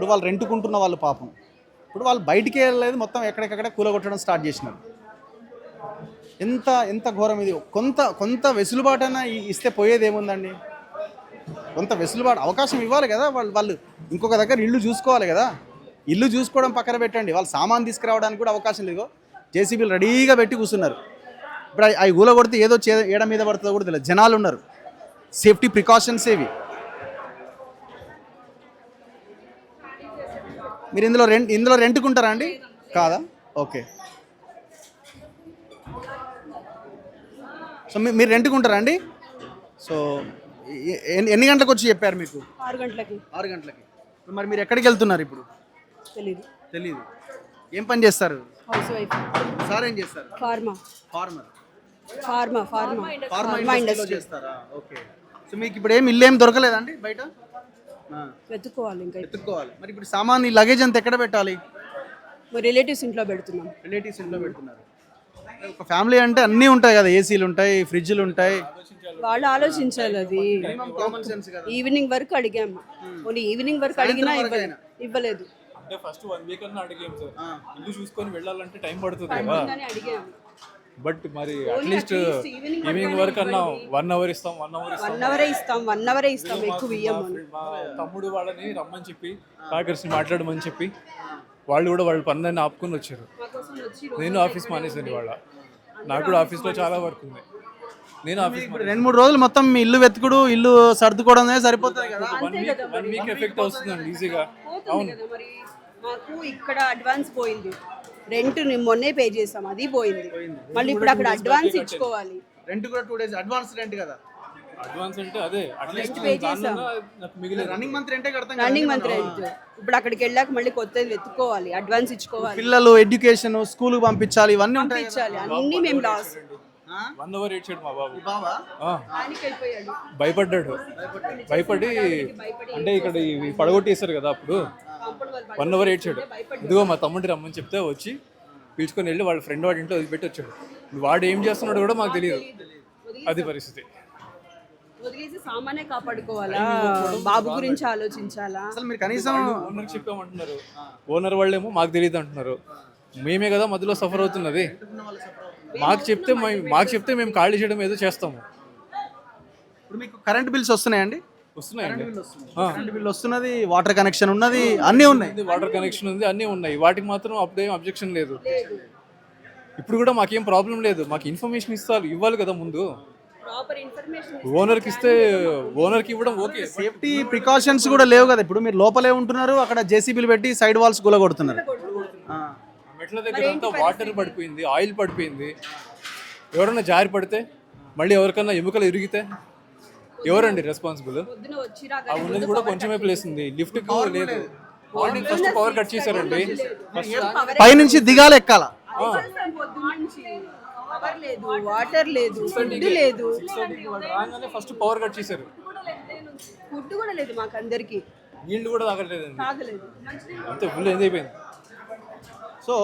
ఇప్పుడు వాళ్ళు రెంట్కుంటున్న వాళ్ళు పాపం ఇప్పుడు వాళ్ళు బయటికి వెళ్ళలేదు, మొత్తం ఎక్కడికక్కడ కూలగొట్టడం స్టార్ట్ చేసినారు. ఎంత ఎంత ఘోరం ఇది. కొంత కొంత వెసులుబాటైనా ఇస్తే పోయేది ఏముందండి. కొంత వెసులుబాటు అవకాశం ఇవ్వాలి కదా. వాళ్ళు ఇంకొక దగ్గర ఇల్లు చూసుకోవాలి కదా. ఇల్లు చూసుకోవడం పక్కన పెట్టండి, వాళ్ళు సామాన్ తీసుకురావడానికి కూడా అవకాశం లేదు. జేసీబీలు రెడీగా పెట్టి కూర్చున్నారు. ఇప్పుడు అవి ఊల కొడితే ఏదో ఏడ మీద పడుతుందో కూడా తెలియదు. జనాలు ఉన్నారు, సేఫ్టీ ప్రికాషన్స్ ఏవి. మీరు ఇందులో రెంట్కుంటారా అండి? కాదా? ఓకే. సో మీరు రెంట్కుంటారా అండి? సో ఎన్ని గంటలకు వచ్చి చెప్పారు మీకు? 6 గంటలకి. 6 గంటలకి. మరి మీరు ఎక్కడికి వెళ్తున్నారు ఇప్పుడు? తెలీదు. ఏం పని చేస్తారు? House wife. సార్ ఏం చేస్తారు? ఫార్మా ఇండస్ట్రీలో చేస్తారా? ఓకే. సో మీకు ఇప్పుడు ఏం ఇల్లు ఏం దొరకలేదండి బయట? వెతుక్కోవాలి. మరి ఇప్పుడు సామాన్ లగేజ్ అంతా ఎక్కడ పెట్టాలి? రిలేటివ్స్ ఇంట్లో పెడుతున్నాం. పెడుతున్నారు. ఒక ఫ్యామిలీ అంటే అన్నీ ఉంటాయి కదా, ఏసీలు ఉంటాయి, ఫ్రిడ్జ్లు ఉంటాయి. వాళ్ళు ఆలోచించాలి. అది ఈవినింగ్ వరకు అడిగాము, ఈవినింగ్ వరకు అడిగినా ఇవ్వలేదు. అంటే ఫస్ట్ 1 వీక్ అన్న అడిగాము సార్, ఇల్లు చూసుకొని వెళ్ళాలంటే టైం పడుతుంది కదా. బట్ మరి అట్లీస్ట్ ఈవినింగ్ వరకు అన్నా 1 అవర్ ఇస్తాం. 1 అవరే ఇస్తాం, ఎక్కువ ఇయ్యము. మా తమ్ముడు వాళ్ళని రమ్మని చెప్పి ప్యాకర్స్ని మాట్లాడమని చెప్పి వాళ్ళు కూడా వాళ్ళ పనులన్నీ ఆపుకొని వచ్చారు. నేను ఆఫీస్ మానేసాను వాళ్ళ, నాకు కూడా ఆఫీస్లో చాలా వర్క్ ఉంది. నేను ఆఫీస్ 2-3 రోజులు మొత్తం మీ ఇల్లు వెతుకుడు, ఇల్లు సర్దుకోవడం సరిపోతుంది కదా. 1 వీక్ ఎఫెక్ట్ అవుతుందండి ఈజీగా. అవును, మాకు ఇక్కడ అడ్వాన్స్ పోయింది, రెంట్ మొన్నే పే చేసాం, అది పోయింది. మళ్ళీ ఇప్పుడు అక్కడ అడ్వాన్స్ ఇచ్చుకోవాలి. రెంట్ కూడా 2 డేస్ అడ్వాన్స్ రెంట్ కదా. అడ్వాన్స్ అంటే అదే అట్లీస్ట్ రన్నింగ్ మంత్ రెంటే కడతాం. రన్నింగ్ మంత్ రెంట్ ఇప్పుడు అక్కడికి వెళ్ళాక మళ్ళీ కొత్తది వెతుక్కోవాలి, అడ్వాన్స్ ఇచ్చుకోవాలి. పిల్లలు ఎడ్యుకేషన్, స్కూల్ పంపించాలి, ఇవన్నీ పంపించాలి. అన్ని మేము లాస్. 1 అవర్ ఏడ్చాడు మా బాబు. వెళ్ళిపోయాడు, భయపడి అంటే ఇక్కడ ఇవి పడగొట్టేశారు కదా అప్పుడు. 1 అవర్ ఏడ్చాడు. ఇదిగో మా తమ్ముడిని రమ్మని చెప్తే వచ్చి పిలుచుకొని వెళ్ళి వాళ్ళ ఫ్రెండ్ వాడి ఇంట్లో వదిలిపెట్టి వచ్చాడు. వాడు ఏం చేస్తున్నాడు కూడా మాకు తెలియదు. అది పరిస్థితి. వదిలేసి సామానే కాపాడుకోవాలా, బాబు గురించి ఆలోచించాలా? అసలు మీరు కనీసం ఓనర్ చెప్పామంటున్నారు, ఓనర్ వాళ్ళేమో మాకు తెలియదు అంటున్నారు. మేమే కదా మధ్యలో సఫర్ అవుతున్నది. మాకు చెప్తే మేము ఖాళీ చేయడం ఏదో చేస్తాము. ఇప్పుడు మీకు కరెంట్ బిల్స్ వస్తున్నాయండి? వస్తున్నాయండి. కరెంట్ బిల్ వస్తున్నది, వాటర్ కనెక్షన్ ఉన్నది, అన్నీ ఉన్నాయి. వాటర్ కనెక్షన్ ఉంది, అన్నీ ఉన్నాయి. వాటికి మాత్రం అప్పుడేం అబ్జెక్షన్ లేదు. ఇప్పుడు కూడా మాకేం ప్రాబ్లం లేదు. మాకు ఇన్ఫర్మేషన్ ఇవ్వాలి కదా ముందు. ఓనర్కి ఇస్తే ఓనర్కి ఇవ్వడం ఓకే. సేఫ్టీ ప్రికాషన్స్ కూడా లేవు కదా. ఇప్పుడు మీరు లోపలే ఉంటున్నారు, అక్కడ జేసీబీలు పెట్టి సైడ్ వాల్స్ కూలగొడుతున్నారు. మెట్ల దగ్గర అంతా వాటర్ పడిపోయింది, ఆయిల్ పడిపోయింది. ఎవరన్నా జారి పడితే, మళ్ళీ ఎవరికన్నా ఎముకలు ఇరిగితే ఎవరండి రెస్పాన్సిబుల్? ఆ ఉన్నది కూడా కొంచెమే ప్లేస్ ఉంది, లిఫ్ట్ లేదు. మార్నింగ్ ఫస్ట్ పవర్ కట్ చేశారండి. పైనుంచి దిగాలి, ఎక్కాల. వాటర్ లేదు, ఫుడ్ లేదు. ఫస్ట్ పవర్ కట్ చేశారు. ఫుడ్ కూడా లేదు మాకు అందరికి. నీళ్లు కూడా తాగలేదు. అంతే ఫుల్ ఎంజాయ్ అయిపోయింది. So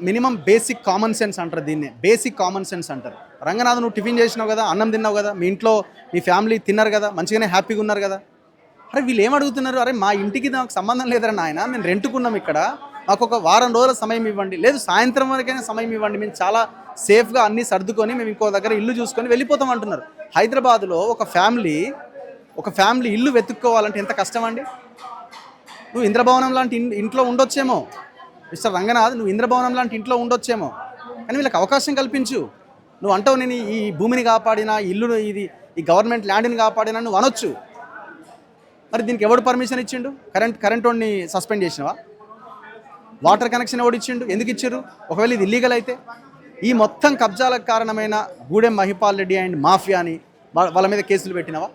minimum basic common sense అంటారు దీన్ని. బేసిక్ కామన్ సెన్స్ అంటారు. రంగనాథ్, నువ్వు టిఫిన్ చేసినావు కదా, అన్నం తిన్నావు కదా, మీ ఇంట్లో మీ ఫ్యామిలీ తిన్నారు కదా, మంచిగానే హ్యాపీగా ఉన్నారు కదా. అరే వీళ్ళు ఏం అడుగుతున్నారు? అరే మా ఇంటికి నాకు సంబంధం లేదరా నాయన, మేము రెంట్కున్నాం ఇక్కడ, మాకు ఒక వారం రోజుల సమయం ఇవ్వండి, లేదు సాయంత్రం వరకైనా సమయం ఇవ్వండి, మేము చాలా సేఫ్గా అన్నీ సర్దుకొని మేము ఇంకో దగ్గర ఇల్లు చూసుకొని వెళ్ళిపోతాం అంటున్నారు. హైదరాబాద్లో ఒక ఫ్యామిలీ ఇల్లు వెతుక్కోవాలంటే ఎంత కష్టం అండి. నువ్వు ఇంద్రభవనం లాంటి ఇంట్లో ఉండొచ్చేమో మిస్టర్ రంగనాథ్, నువ్వు ఇంద్రభవనం లాంటి ఇంట్లో ఉండొచ్చేమో, కానీ వీళ్ళకి అవకాశం కల్పించు. నువ్వు అంటావు నేను ఈ భూమిని కాపాడినా, ఇల్లును ఈ గవర్నమెంట్ ల్యాండ్ని కాపాడినా నువ్వు అనొచ్చు. మరి దీనికి ఎవడు పర్మిషన్ ఇచ్చిండు? కరెంట్ వాడిని సస్పెండ్ చేసినవా? వాటర్ కనెక్షన్ ఎవడు ఇచ్చిండు? ఎందుకు ఇచ్చారు? ఒకవేళ ఇది ఇల్లీగల్ అయితే ఈ మొత్తం కబ్జాలకు కారణమైన గూడెం మహిపాల్ రెడ్డి అండ్ మాఫియాని వాళ్ళ మీద కేసులు పెట్టినవా?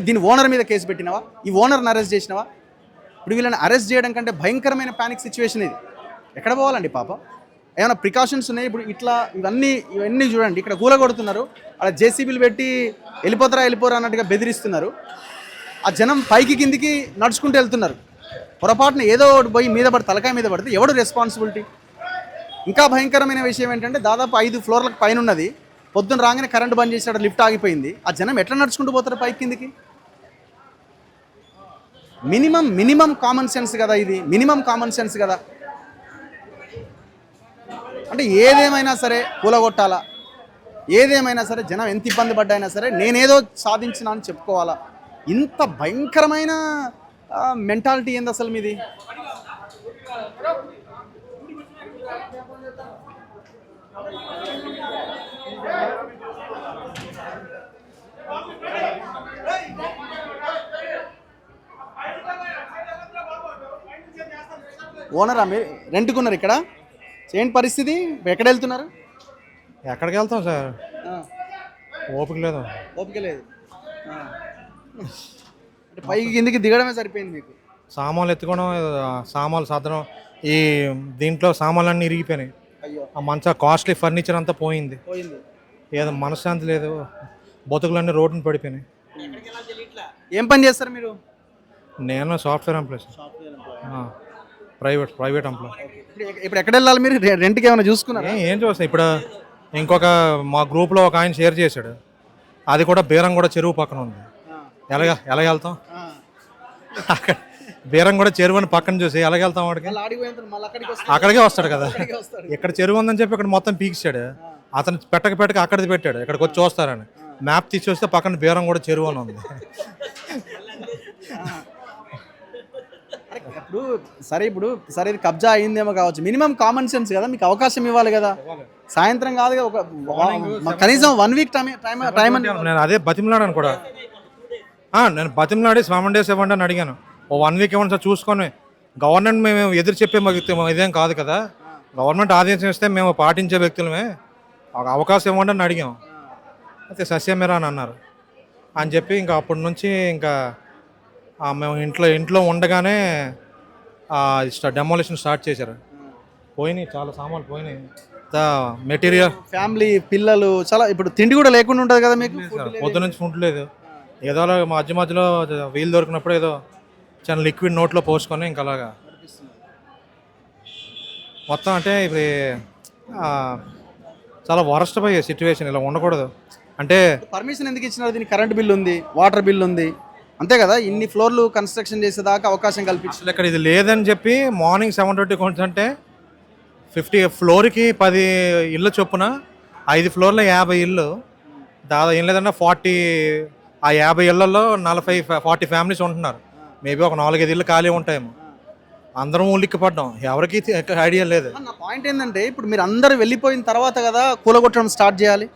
దీని ఓనర్ మీద కేసు పెట్టినవా? ఈ ఓనర్ని అరెస్ట్ చేసినవా? ఇప్పుడు వీళ్ళని అరెస్ట్ చేయడం కంటే భయంకరమైన ప్యానిక్ సిచ్యువేషన్ ఇది. ఎక్కడ పోవాలండి పాప? ఏమైనా ప్రికాషన్స్ ఉన్నాయి? ఇప్పుడు ఇవన్నీ చూడండి, ఇక్కడ కూలగొడుతున్నారు, అలా జేసీబీలు పెట్టి వెళ్ళిపోరా అన్నట్టుగా బెదిరిస్తున్నారు. ఆ జనం పైకి కిందికి నడుచుకుంటూ వెళ్తున్నారు. పొరపాటున ఏదో పోయి తలకాయ మీద పడితే ఎవడు రెస్పాన్సిబిలిటీ? ఇంకా భయంకరమైన విషయం ఏంటంటే దాదాపు 5 ఫ్లోర్లకు పైన ఉన్నది. పొద్దున్న రాగానే కరెంటు బంద్ చేసాడు, లిఫ్ట్ ఆగిపోయింది. ఆ జనం ఎట్లా నడుచుకుంటూ పోతారు పైకి కిందికి? మినిమం కామన్ సెన్స్ కదా ఇది, మినిమం కామన్ సెన్స్ కదా. అంటే ఏదేమైనా సరే కూలగొట్టాలా, ఏదేమైనా సరే జనం ఎంత ఇబ్బంది పడ్డాయినా సరే నేనేదో సాధించిన అని చెప్పుకోవాలా. ఇంత భయంకరమైన మెంటాలిటీ ఏంది అసలు మీది? ఓనరా మీరు? రెంట్కున్నారు ఇక్కడ? ఏంటి పరిస్థితి? ఎక్కడ వెళ్తున్నారు? ఎక్కడికి వెళ్తాం సార్, ఆ, ఓపిక లేదు. ఓపిక లేదు. ఆ. అంటే పైకి కిందికి దిగడమే సరిపోయింది మీకు. సామాన్లు ఎత్తుకోవడం, సామాన్లు సర్దడం, ఈ దీంట్లో సామాన్లు అన్నీ ఇరిగిపోయినాయి. అయ్యో, ఆ మంచి కాస్ట్లీ ఫర్నిచర్ అంతా పోయింది. పోయింది. ఏదో మనశ్శాంతి లేదు, బతుకులన్నీ రోడ్డుని పడిపోయినాయి. ఏం పని చేస్తారు మీరు? నేను software employee sir, private employee. ఇప్పుడు ఎక్కడ వెళ్ళాలి మీరు? రెంట్కి ఏమైనా చూసుకున్నారా? ఏం చూస్తాం ఇప్పుడు. ఇంకొక మా గ్రూప్లో ఒక ఆయన షేర్ చేశాడు, అది కూడా బీరం కూడా చెరువు పక్కన ఉంది. ఎలా వెళ్తాం? అక్కడ బీరం కూడా చెరువు అని పక్కన చూసి ఎలా వెళ్తాం? వాడికి అక్కడికే వస్తాడు కదా. ఇక్కడ చెరువు ఉందని చెప్పి ఇక్కడ మొత్తం పీకిస్తాడు. అతను పెట్టక అక్కడిది పెట్టాడు, ఇక్కడికి వచ్చి చూస్తారని. మ్యాప్ తీసి వస్తే పక్కన బీరం కూడా చెరువు అని ఉంది. ఇప్పుడు సరే ఇది కబ్జా అయిందేమో కావచ్చు, మినిమం కామన్ సెన్స్ కదా, మీకు అవకాశం ఇవ్వాలి కదా. సాయంత్రం కాదు ఒక కనీసం 1 వీక్ టైం. నేను అదే బతిమలాడాను కూడా. నేను బతిమలాడి 7 days ఇవ్వండి అని అడిగాను. 1 వీక్ ఇవ్వండి సార్ చూసుకొని. గవర్నమెంట్ మేము ఎదురు చెప్పే ఇదేం కాదు కదా, గవర్నమెంట్ ఆదేశం ఇస్తే మేము పాటించే వ్యక్తులమే, ఒక అవకాశం ఇవ్వండి అని అడిగాం. అయితే సస్యమేరా అని అన్నారు అని చెప్పి ఇంకా అప్పటి నుంచి ఇంకా మేము ఇంట్లో ఉండగానే డెమోలిషన్ స్టార్ట్ చేశారు. పోయినాయి, చాలా సామాన్లు పోయినాయి, మెటీరియల్. ఫ్యామిలీ, పిల్లలు, చాలా ఇప్పుడు తిండి కూడా లేకుండా ఉంటుంది కదా మీకు. పొద్దు నుంచి ఫుడ్ లేదు, ఏదో మధ్యలో వీలు దొరికినప్పుడు ఏదో చాలా లిక్విడ్ నోట్లో పోసుకొని ఇంకా అలాగా మొత్తం. అంటే ఇప్పుడు చాలా వరస్ట్ పోయే సిచ్యువేషన్, ఇలా ఉండకూడదు. అంటే పర్మిషన్ ఎందుకు ఇచ్చినారు? దీనికి కరెంట్ బిల్ ఉంది, వాటర్ బిల్ ఉంది, అంతే కదా. ఇన్ని ఫ్లోర్లు కన్స్ట్రక్షన్ చేసేదాకా అవకాశం కల్పించారు. ఇక్కడ ఇది లేదని చెప్పి మార్నింగ్ 7:30 కొంటే 50 ఫ్లోర్కి 10 ఇళ్ళు చొప్పున 5 ఫ్లోర్లో 50 ఇళ్ళు, దాదాపు ఏం లేదన్నా 40. ఆ 50 ఇళ్లలో 40 ఫ్యామిలీస్ ఉంటున్నారు. మేబీ ఒక 4-5 ఇళ్ళు ఖాళీ ఉంటాయేమో. అందరం ఉలిక్కి పడ్డాం, ఎవరికి ఐడియా లేదు. నా పాయింట్ ఏంటంటే ఇప్పుడు మీరు అందరు వెళ్ళిపోయిన తర్వాత కదా కూలగొట్టడం స్టార్ట్ చేయాలి.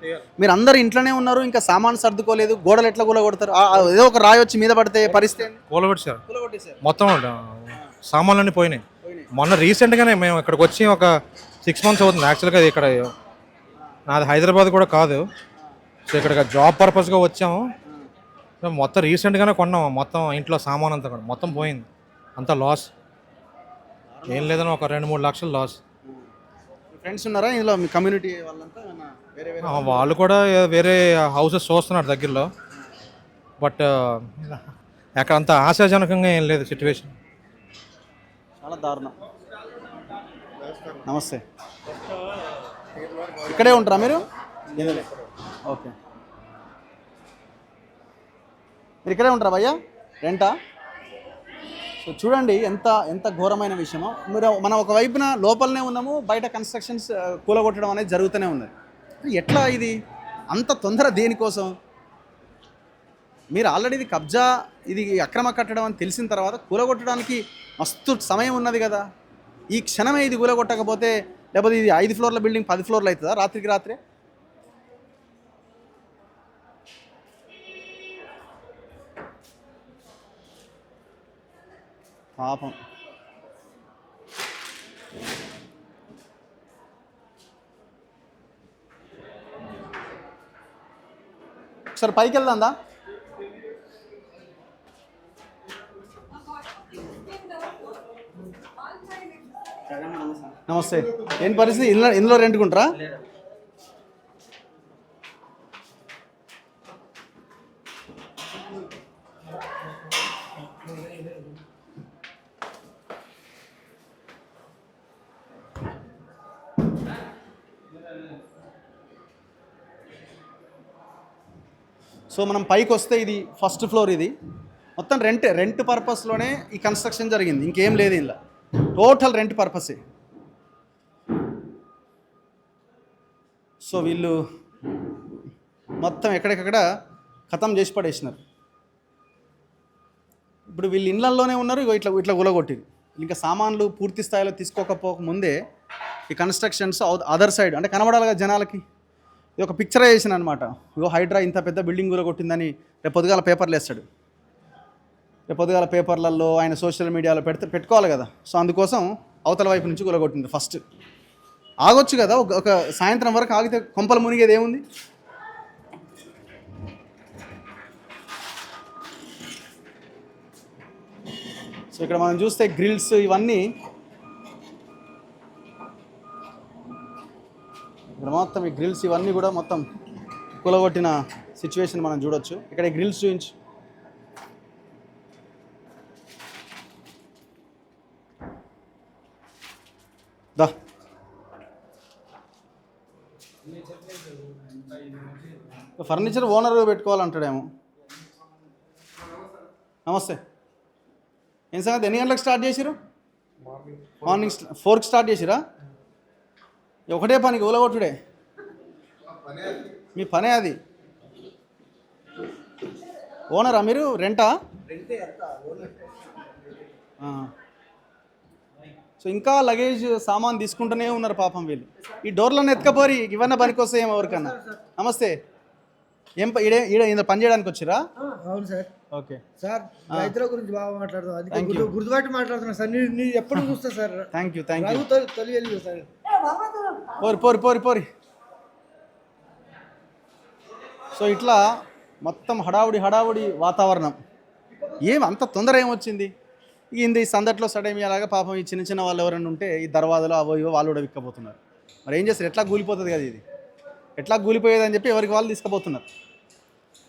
మీరు అందరు ఇంట్లోనే ఉన్నారు, ఇంకా సామాన్ సర్దుకోలేదు, గోడలు ఎట్లా కూలగొడతారు? ఏదో ఒక రాయి వచ్చి మీద పడితే పరిస్థితి. కూలగొట్టేశారు మొత్తం, సామాన్లన్నీ పోయినాయి. మొన్న రీసెంట్గానే మేము ఇక్కడికి వచ్చి ఒక 6 months అవుతుంది. యాక్చువల్గా ఇక్కడ నాది హైదరాబాద్ కూడా కాదు, సో ఇక్కడ జాబ్ పర్పస్గా వచ్చాము. మొత్తం రీసెంట్గానే కొన్నాము, మొత్తం ఇంట్లో సామాన్ అంతా కూడా మొత్తం పోయింది, అంతా లాస్. ఏం లేదని ఒక 2-3 లక్షలు లాస్. ఫ్రెండ్స్ ఉన్నారా ఇందులో మీ కమ్యూనిటీ వాళ్ళంతా? వాళ్ళు కూడా వేరే హౌసెస్ చూస్తున్నారు దగ్గరలో, బట్ అక్కడ అంత ఆశాజనకంగా ఏం లేదు సిచ్యువేషన్. చాలా దారుణం. నమస్తే, ఇక్కడే ఉంటారా మీరు? ఓకే, మీరు ఇక్కడే ఉంటారా భయ్యా? రెంటా? సో చూడండి ఎంత ఘోరమైన విషయమో. మనం ఒకవైపున లోపలనే ఉన్నాము, బయట కన్స్ట్రక్షన్స్ కూలగొట్టడం అనేది జరుగుతూనే ఉన్నది. ఎట్లా ఇది అంత తొందర దేనికోసం? మీరు ఆల్రెడీ ఇది కబ్జా, ఇది అక్రమ కట్టడం అని తెలిసిన తర్వాత కూలగొట్టడానికి మస్తు సమయం ఉన్నది కదా. ఈ క్షణమే ఇది కూలగొట్టకపోతే, లేకపోతే ఇది 5 ఫ్లోర్ల బిల్డింగ్ 10 ఫ్లోర్లు అవుతుందా రాత్రికి రాత్రే? పాపం. ఒకసారి పైకి వెళ్దాందా? నమస్తే, ఏం పరిస్థితి? ఇందులో రెంట్కుంటారా? సో మనం పైకి వస్తే ఇది 1st ఫ్లోర్. ఇది మొత్తం రెంట్ పర్పస్లోనే ఈ కన్స్ట్రక్షన్ జరిగింది, ఇంకేం లేదు ఇలా. Total rent పర్పసే. సో వీళ్ళు మొత్తం ఎక్కడెక్కడ ఖతం చేసి పడేసినారు. ఇప్పుడు వీళ్ళు ఇళ్ళల్లోనే ఉన్నారు, ఇట్లా గులగొట్టింది. ఇంకా సామాన్లు పూర్తి స్థాయిలో తీసుకోకపోక ముందే ఈ కన్స్ట్రక్షన్స్ అదర్ సైడ్ అంటే కనబడాలి కదా జనాలకి. ఇది ఒక పిక్చర్ వేసిన అనమాట. ఇగో హైడ్రా ఇంత పెద్ద బిల్డింగ్ గులగొట్టిందని రేపు పొద్దుగాల పేపర్లు వేస్తాడు. రేపు పొద్దుగాల పేపర్లలో ఆయన సోషల్ మీడియాలో పెట్టుకోవాలి కదా. సో అందుకోసం అవతల వైపు నుంచి గులగొట్టింది. ఫస్ట్ ఆగొచ్చు కదా, ఒక సాయంత్రం వరకు ఆగితే కొంపలు మునిగేది ఏముంది. సో ఇక్కడ మనం చూస్తే గ్రిల్స్ ఇవన్నీ ఇక్కడ మొత్తం ఈ గ్రిల్స్ ఇవన్నీ కూడా మొత్తం కూలగొట్టిన సిచ్యువేషన్ మనం చూడొచ్చు. ఇక్కడ ఈ గ్రిల్స్ చూపించు. దా ఫర్నిచర్ ఓనర్ పెట్టుకోవాలంటాడేమో. నమస్తే, ఏం సంగతి? ఎన్ని గంటలకు స్టార్ట్ చేసిరు? మార్నింగ్ 4కి స్టార్ట్ చేసిరా? ఒకటే పనికి ఊలగొట్టుడే మీ పనే అది. ఓనరా మీరు? రెంటా? సో ఇంకా లగేజ్ సామాన్ తీసుకుంటూనే ఉన్నారు పాపం వీళ్ళు. ఈ డోర్లను ఎత్తుకపోరి ఇవన్నీ పనికి వస్తాయేమో ఎవరికన్నా. నమస్తే, ఈడ పని చేయడానికి వచ్చిరా? అవును సార్. ఓకే సార్, రైతుల గురించి బాగా మాట్లాడుతాం, అది గుర్తుపట్టి మాట్లాడుతున్నా సార్. నీ ఎప్పుడు చూస్తా సార్. థ్యాంక్ యూ తొలి సార్. పోరి. సో ఇట్లా మొత్తం హడావుడి వాతావరణం. అంత తొందర ఏమొచ్చింది? ఈ సందట్లో సడేమియాలాగా పాపం ఈ చిన్న వాళ్ళు ఎవరైనా ఉంటే ఈ దర్వాజలో అవో ఇవో వాళ్ళు కూడా విక్కపోతున్నారు. మరి ఏం చేస్తారు? ఎట్లా కూలిపోతుంది కదా ఇది, ఎట్లా కూలిపోయేదని చెప్పి ఎవరికి వాళ్ళు తీసుకుపోతున్నారు.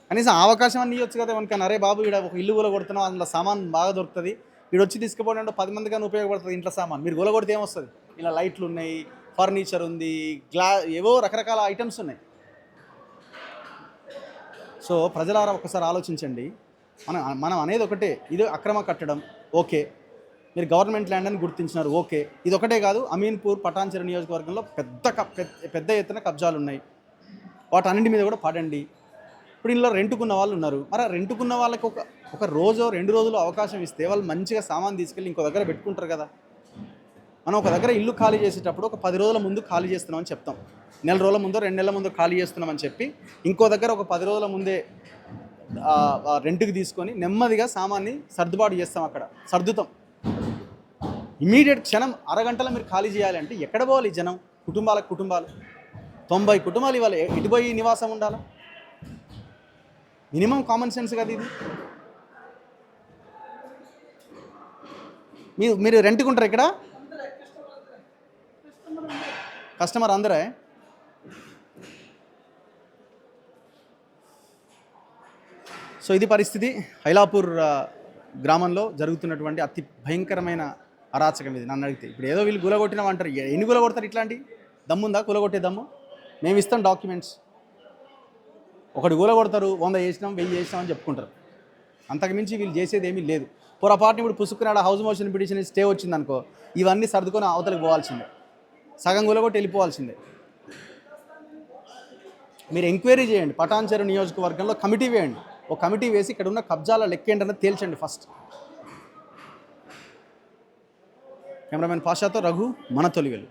కనీసం అవకాశం అన్నీ ఇవ్వచ్చు కదా మనకన్నా. అరే బాబు, ఇక్కడ ఒక ఇల్లు కూలగొడుతున్నాం, అందులో సామాన్ బాగా దొరుకుతుంది, వీడు వచ్చి తీసుకుపోవడం 10 మంది కానీ ఉపయోగపడుతుంది ఇంట్లో సామాన్. మీరు కూలగొడితే ఏమొస్తుంది? ఇలా లైట్లు ఉన్నాయి, ఫర్నిచర్ ఉంది, ఏవో రకరకాల ఐటమ్స్ ఉన్నాయి. సో ప్రజలారా ఒక్కసారి ఆలోచించండి. మనం అనేది ఒకటే, ఇది అక్రమ కట్టడం ఓకే, మీరు గవర్నమెంట్ ల్యాండ్ అని గుర్తించినారు ఓకే. ఇది ఒకటే కాదు, అమీన్పూర్ పటాన్చెరు నియోజకవర్గంలో పెద్ద ఎత్తున కబ్జాలు ఉన్నాయి. వాటన్నింటి మీద కూడా పడండి. ఇప్పుడు ఇందులో రెంటుకున్న వాళ్ళు ఉన్నారు. మరి రెంటుకున్న వాళ్ళకి ఒక రోజో 2 రోజులు అవకాశం ఇస్తే వాళ్ళు మంచిగా సామాన్ తీసుకెళ్ళి ఇంకో దగ్గర పెట్టుకుంటారు కదా. మనం ఒక దగ్గర ఇల్లు ఖాళీ చేసేటప్పుడు ఒక 10 రోజుల ముందు ఖాళీ చేస్తున్నామని చెప్తాం. 1 రోజుల ముందో 2 నెలల ముందో ఖాళీ చేస్తున్నామని చెప్పి ఇంకో దగ్గర ఒక 10 రోజుల ముందే రెంట్కి తీసుకొని నెమ్మదిగా సామాన్ని సర్దుబాటు చేస్తాం. అక్కడ సర్దుతాం. ఇమీడియట్ క్షణం అరగంటలో మీరు ఖాళీ చేయాలి అంటే ఎక్కడ పోవాలి జనం? కుటుంబాలు 90 కుటుంబాలు ఇవ్వాలి. ఇటుపోయి నివాసం ఉండాలా? మినిమం కామన్ సెన్స్ కదా ఇది. మీరు రెంట్కుంటారు ఇక్కడ? కస్టమర్ అందరే? సో ఇది పరిస్థితి. హైలాపూర్ గ్రామంలో జరుగుతున్నటువంటి అతి భయంకరమైన అరాచకం ఇది నన్ను అడిగితే. ఇప్పుడు ఏదో వీళ్ళు గులగొట్టినాం అంటారు. ఎన్ని గులగొడతారు? ఇట్లాంటి దమ్ముందా కూలగొట్టే దమ్ము? మేము ఇస్తాం డాక్యుమెంట్స్. ఒకటి కూలగొడతారు, 100 చేసినాం 1000 చేసినాం అని చెప్పుకుంటారు. అంతకుమించి వీళ్ళు చేసేది ఏమీ లేదు. పొరపాటుని ఇప్పుడు పుసుకున్నాడు హౌస్ మోషన్ పిటిషన్ స్టే వచ్చిందనుకో, ఇవన్నీ సర్దుకొని అవతలకు పోవాల్సిందే, సగం కూలగొట్టి వెళ్ళిపోవాల్సిందే. మీరు ఎంక్వైరీ చేయండి. పటాన్చెరు నియోజకవర్గంలో కమిటీ వేయండి. ఒక కమిటీ వేసి ఇక్కడ ఉన్న కబ్జాల లెక్కేంటనే తేల్చండి ఫస్ట్. కెమెరామెన్ పాషాతో రఘు, మన తొలివెలు.